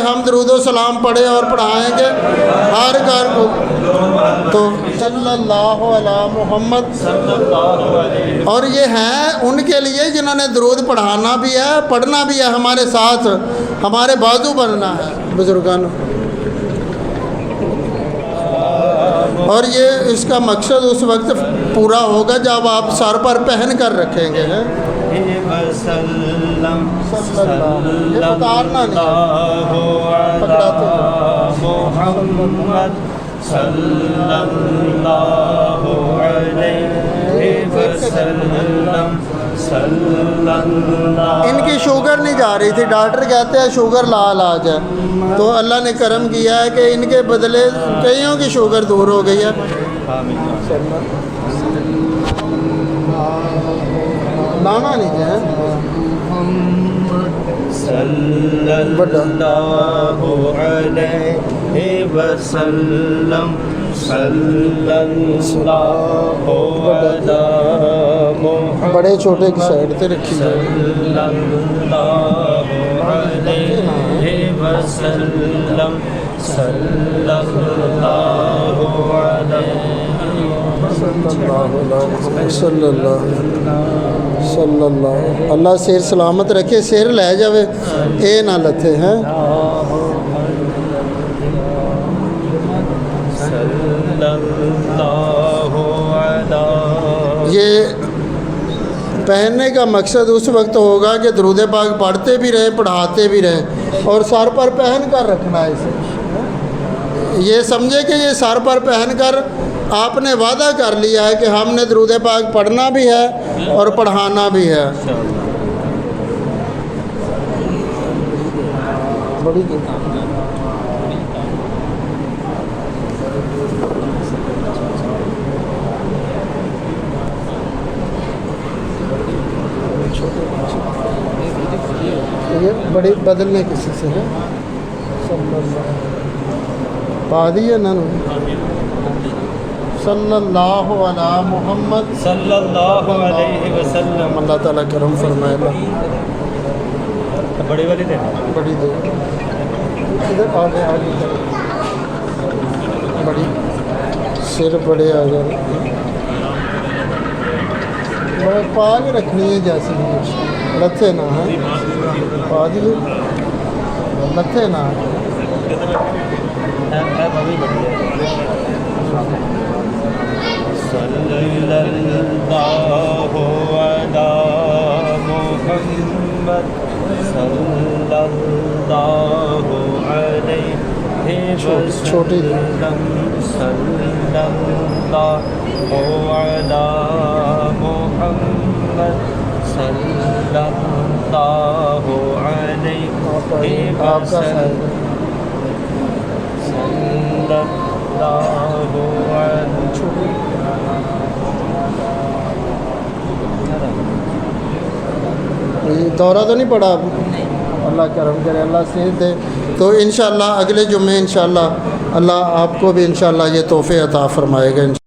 ہم درود و سلام پڑھیں اور پڑھائیں گے ہر گھر کو، تو صلی اللہ علی محمد، اور یہ ہیں ان کے لیے جنہوں نے درود پڑھانا بھی ہے، پڑھنا بھی ہے، ہمارے ساتھ ہمارے بازو بننا ہے بزرگان۔ اور یہ اس کا مقصد اس وقت پورا ہوگا جب آپ سر پر پہن کر رکھیں گے، اتارنا نہیں پکڑاتے محمد صلی اللہ علیہ وسلم صلی اللہ۔ ان کی شوگر نہیں جا رہی تھی، ڈاکٹر کہتے ہیں شوگر لا علاج ہے، تو اللہ نے کرم کیا ہے کہ ان کے بدلے کئیوں کی شوگر دور ہو گئی ہے۔ لانا نہیں ہے صلی اللہ علیہ وسلم صلی اللہ علیہ بڑے چھوٹے کی سائڈ سے رکھی ہے۔ صلی اللہ علیہ وسلم صلی اللہ صلی اللہ اللہ سیر سلامت رکھے، سیر لے جاوے اے نہ لتھے ہیں۔ یہ پہننے کا مقصد اس وقت ہوگا کہ درود پاک پڑھتے بھی رہیں، پڑھاتے بھی رہیں، اور سر پر پہن کر رکھنا ہے اسے۔ یہ سمجھے کہ یہ سر پر پہن کر آپ نے وعدہ کر لیا ہے کہ ہم نے درود پاک پڑھنا بھی ہے اور پڑھانا بھی ہے۔ بڑی یہ بڑی بدلنے کسی سے ہے پا دیے نا، صلی اللہ علی محمد صلی اللہ علیہ وسلم۔ اللہ تعالیٰ کرم فرمائے۔ بڑی والی دے بڑی دے ادھر آگے آگے بڑی سر بڑے آ جائے، بڑے پاگ رکھنی ہے جیسے لتھے نہ ہیں، پا دیے لتھے نہ صلی اللہ علی محمد صلی اللہ علیہ چھوٹی وسلم صلی اللہ علی محمد صلی اللہ علیہ آپ کا وسلم صلی اللہ علیہ۔ دورہ تو نہیں پڑا آپ؟ اللہ کرم کرے، اللہ صحت دے۔ تو انشاءاللہ اگلے جمعے انشاءاللہ اللہ آپ کو بھی انشاءاللہ یہ تحفے عطا فرمائے گا۔